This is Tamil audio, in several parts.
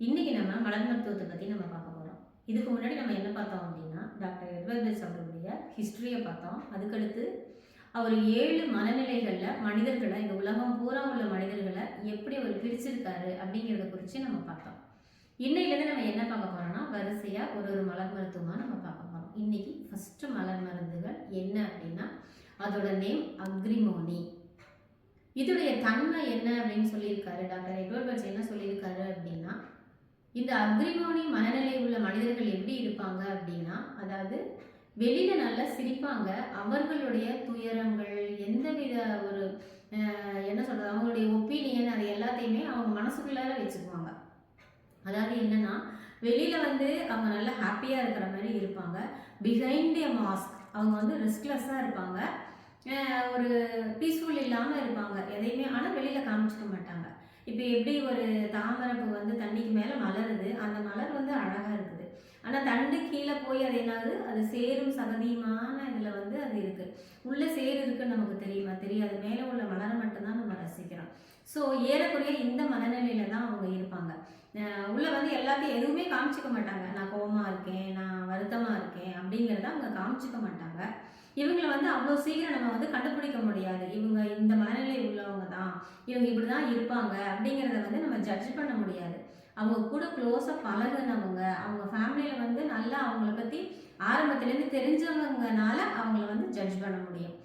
இன்னைக்கு நம்ம மலர் மருத்துவத்தை பற்றி நம்ம பார்க்க போகிறோம். இதுக்கு முன்னாடி நம்ம என்ன பார்த்தோம் அப்படின்னா, டாக்டர் எட்வர்ட் பெல்ஸ் அவருடைய ஹிஸ்ட்ரியை பார்த்தோம். அதுக்கடுத்து அவர் 7 மனநிலைகளில் மனிதர்களை, இந்த உலகம் பூரா உள்ள மனிதர்களை எப்படி அவர் பிரிச்சிருக்காரு அப்படிங்கிறத குறித்து நம்ம பார்த்தோம். இன்னையிலேருந்து நம்ம என்ன பார்க்க போகிறோம்னா, வரிசையாக ஒரு மலர் மருத்துவமாக நம்ம பார்க்க போகிறோம். இன்னைக்கு ஃபஸ்ட்டு மலர் மருந்துகள் என்ன அப்படின்னா, அதோட நேம் அக்ரிமோனி. இதோடைய தன்மை என்ன அப்படின்னு சொல்லியிருக்காரு டாக்டர் எட்வர்ட் பெல்ஸ். என்ன சொல்லியிருக்காரு அப்படின்னா, இந்த அக்ரிமோனி மனநிலை உள்ள மனிதர்கள் எப்படி இருப்பாங்க அப்படின்னா, அதாவது வெளியில நல்லா சிரிப்பாங்க. அவர்களுடைய துயரங்கள், எந்தவித ஒரு என்ன சொல்றது, அவங்களுடைய ஒப்பீனியன், அது எல்லாத்தையுமே அவங்க மனசுக்குள்ளார வச்சுக்குவாங்க. அதாவது என்னன்னா, வெளியில அவங்க நல்லா ஹாப்பியா இருக்கிற மாதிரி இருப்பாங்க. பிஹைண்ட் எ மாஸ்க் அவங்க ரெஸ்ட்லெஸ்ஸாக இருப்பாங்க. ஒரு பீஸ்ஃபுல் இல்லாமல் இருப்பாங்க எதையுமே. ஆனால் வெளியில காமிச்சிக்க மாட்டாங்க. இப்போ எப்படி ஒரு தாமரைப்பூ தண்ணிக்கு மேலே மலருது, அந்த மலர் அழகாக இருக்குது. ஆனால் தண்டு கீழே போய் அது என்னது, அது சேரும் சகதியுமான இதில் அது இருக்குது. உள்ளே சேரு இருக்குன்னு நமக்கு தெரியுமா? தெரியாது. மேலே உள்ள மலரை மட்டும்தான் நம்ம ரசிக்கிறோம். ஸோ ஏறக்குறைய இந்த மனநிலையில தான் அவங்க இருப்பாங்க. உள்ளே எல்லாத்தையும் எதுவுமே காமிச்சிக்க மாட்டாங்க. நான் கோவமாக இருக்கேன், நான் வருத்தமாக இருக்கேன் அப்படிங்கிறத அவங்க காமிச்சிக்க மாட்டாங்க. இவங்களை அவ்வளோ சீக்கிரம் நம்ம கண்டுபிடிக்க முடியாது. இவங்க இந்த மனநிலை உள்ளவங்க தான், இவங்க இப்படி தான் இருப்பாங்க அப்படிங்கிறத நம்ம ஜட்ஜ் பண்ண முடியாது. அவங்க கூட க்ளோஸாக பழகுனவங்க, அவங்க ஃபேமிலியில் நல்லா அவங்கள பற்றி ஆரம்பத்துலேருந்து தெரிஞ்சவங்கனால அவங்கள ஜட்ஜ் பண்ண முடியும்.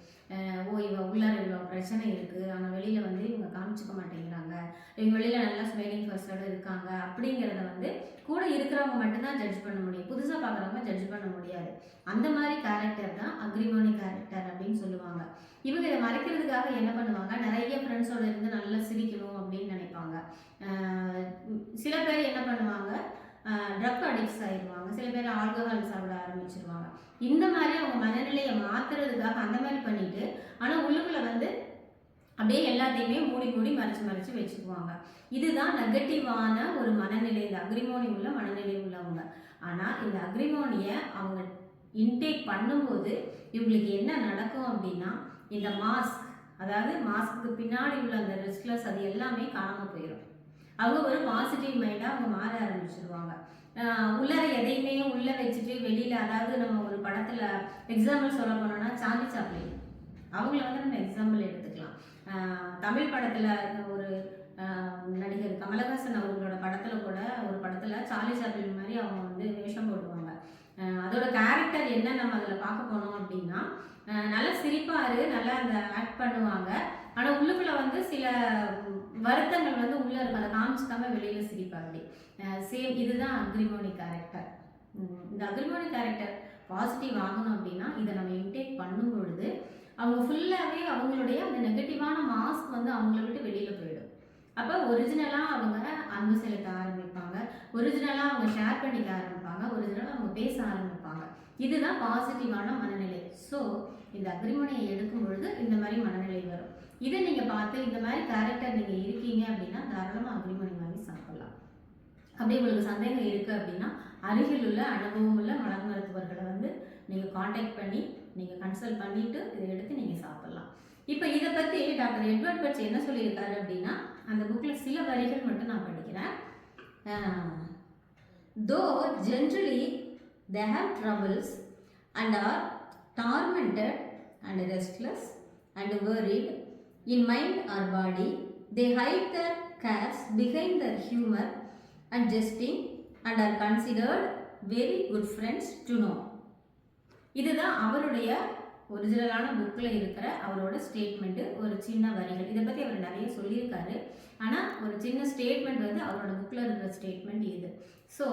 ஓ, உள்ளார இவ்வளோ பிரச்சனை இருக்குது, ஆனால் வெளியில் இவங்க காமிச்சிக்க மாட்டேங்கிறாங்க, இவங்க வெளியில் நல்லா ஸ்மைலிங் ஃபர்ஸ்டோடு இருக்காங்க அப்படிங்கிறத கூட இருக்கிறவங்க மட்டும்தான் ஜட்ஜ் பண்ண முடியும். புதுசாக பார்க்குறவங்க ஜட்ஜ் பண்ண முடியாது. அந்த மாதிரி கேரக்டர் தான் அக்ரிமோனி கேரக்டர் அப்படின்னு சொல்லுவாங்க. இவங்க இதை மறைக்கிறதுக்காக என்ன பண்ணுவாங்க, நிறைய ஃப்ரெண்ட்ஸோடு இருந்து நல்லா சிரிக்கணும் அப்படின்னு நினைப்பாங்க. சில பேர் என்ன பண்ணுவாங்க, ட்ரக் அடிக்ட்ஸ் ஆயிடுவாங்க. சில பேர் ஆல்கஹால் சாப்பிட ஆரம்பிச்சிருவாங்க. இந்த மாதிரி அவங்க மனநிலையை மாற்றுறதுக்காக அந்த மாதிரி பண்ணிட்டு, ஆனால் உள்ளுக்குள்ளே அப்படியே எல்லாத்தையுமே மூடி மூடி மறைச்சு வச்சுக்குவாங்க. இதுதான் நெகட்டிவான ஒரு மனநிலை, இந்த அக்ரிமோனி உள்ள மனநிலை உள்ளவங்க. ஆனால் இந்த அக்ரிமோனியை அவங்க இன்டேக் பண்ணும்போது இவங்களுக்கு என்ன நடக்கும் அப்படின்னா, இந்த மாஸ்க், அதாவது மாஸ்க்கு பின்னாடி உள்ள அந்த ரெஸ்ட்லெஸ், அது எல்லாமே காணாமல் போயிடும். அவங்க ஒரு பாசிட்டிவ் மைண்டாக அவங்க மாற ஆரம்பிச்சிருவாங்க. உள்ளே எதையுமே உள்ளே வச்சுட்டு வெளியில், அதாவது நம்ம ஒரு படத்தில் எக்ஸாம்பிள் சொல்ல போனோம்னா சார்லி சாப்ளின் அவங்கள நம்ம எக்ஸாம்பிள் எடுத்துக்கலாம். தமிழ் படத்தில் ஒரு நடிகர் கமலஹாசன் அவங்களோட படத்தில் கூட, ஒரு படத்தில் சார்லி சாப்ளின் மாதிரி அவங்க வேஷம் போடுவாங்க. அதோட கேரக்டர் என்ன நம்ம அதில் பார்க்க போனோம் அப்படின்னா, நல்லா சிரிப்பாரு, நல்லா அந்த ஆக்ட் பண்ணுவாங்க. ஆனால் உள்ளுக்குள்ளே சில வருத்தங்கள் உள்ளே இருக்கும், அதை காமிச்சிக்காம வெளியில் சிரிப்பாங்க. சேம் இதுதான் அக்ரிமோனி கேரக்டர். இந்த அக்ரிமோனி கேரக்டர் பாசிட்டிவ் ஆகணும் அப்படின்னா, இதை நம்ம இன்டேக் பண்ணும் பொழுது அவங்க ஃபுல்லாகவே அவங்களுடைய அந்த நெகட்டிவான மாஸ்க் அவங்கள விட்டு வெளியில் போயிடும். அப்போ ஒரிஜினலாக அவங்க அன்பு செலுத்த ஆரம்பிப்பாங்க, ஒரிஜினலாக அவங்க ஷேர் பண்ணிக்க ஆரம்பிப்பாங்க, ஒரிஜினலாக அவங்க பேச ஆரம்பிப்பாங்க. இதுதான் பாசிட்டிவான மனநிலை. ஸோ இந்த அக்ரிமோனியை எடுக்கும் பொழுது இந்த மாதிரி மனநிலை வரும். இதை நீங்கள் பார்த்து இந்த மாதிரி கேரக்டர் நீங்கள் இருக்கீங்க அப்படின்னா தாராளமாக அக்ரிமோனி வாங்கி சாப்பிடலாம். அப்படி உங்களுக்கு சந்தேகம் இருக்குது அப்படின்னா, அருகில் உள்ள அனுபவம் உள்ள மலர் மருத்துவர்களை நீங்கள் காண்டாக்ட் பண்ணி நீங்கள் கன்சல்ட் பண்ணிவிட்டு இதை எடுத்து நீங்கள் சாப்பிட்லாம். இப்போ இதை பற்றி டாக்டர் எட்வர்ட் பெல்ஸ் என்ன சொல்லியிருக்காரு அப்படின்னா, அந்த புக்கில் சில வரிகள் மட்டும் நான் படிக்கிறேன். தோ generally they have troubles and are tormented and restless and worried in mind or body, they hide their cares behind their humor and jesting and are considered very good friends to know. இதுதான் அவருடைய ஒரிஜினலான புக்கில் இருக்கிற அவரோட ஸ்டேட்மெண்ட்டு, ஒரு சின்ன வரிகள். இதை பற்றி அவர் நிறைய சொல்லியிருக்காரு. ஆனால் ஒரு சின்ன ஸ்டேட்மெண்ட் அவரோட புக்கில் இருக்கிற ஸ்டேட்மெண்ட் இது. ஸோ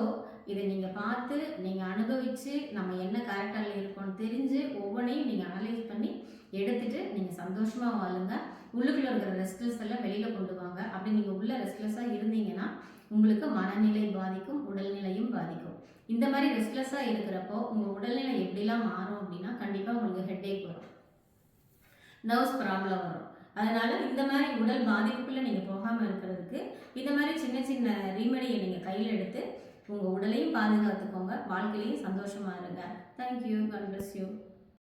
இதை நீங்கள் பார்த்து நீங்கள் அனுபவித்து நம்ம என்ன கேரக்டரில் இருக்கோன்னு தெரிஞ்சு ஒவ்வொன்றையும் நீங்கள் அனலைஸ் பண்ணி எடுத்துகிட்டு நீங்கள் சந்தோஷமாக வாழுங்க. உள்ளுக்குள்ளே இருக்கிற ரெஸ்ட்லெஸ் எல்லாம் வெளியில் கொண்டு வாங்க. அப்படி நீங்கள் உள்ள ரெஸ்ட்லெஸ்ஸாக இருந்தீங்கன்னா உங்களுக்கு மனநிலை பாதிக்கும், உடல்நிலையும் பாதிக்கும். இந்த மாதிரி ரெஸ்ட்லெஸ்ஸாக இருக்கிறப்போ உங்கள் உடல்நிலை எப்படிலாம் மாறும் அப்படின்னா, கண்டிப்பாக உங்களுக்கு ஹெட்டேக் வரும், நர்வ்ஸ் ப்ராப்ளம் வரும். அதனால் இந்த மாதிரி உடல் பாதிப்புக்குள்ளே நீங்கள் போகாமல் இருக்கிறதுக்கு இந்த மாதிரி சின்ன சின்ன ரீமெடியை நீங்கள் கையில் எடுத்து உங்கள் உடலையும் பாதுகாத்துக்கோங்க, வாழ்க்கையிலையும் சந்தோஷமாக இருங்க. தேங்க்யூ. God bless you.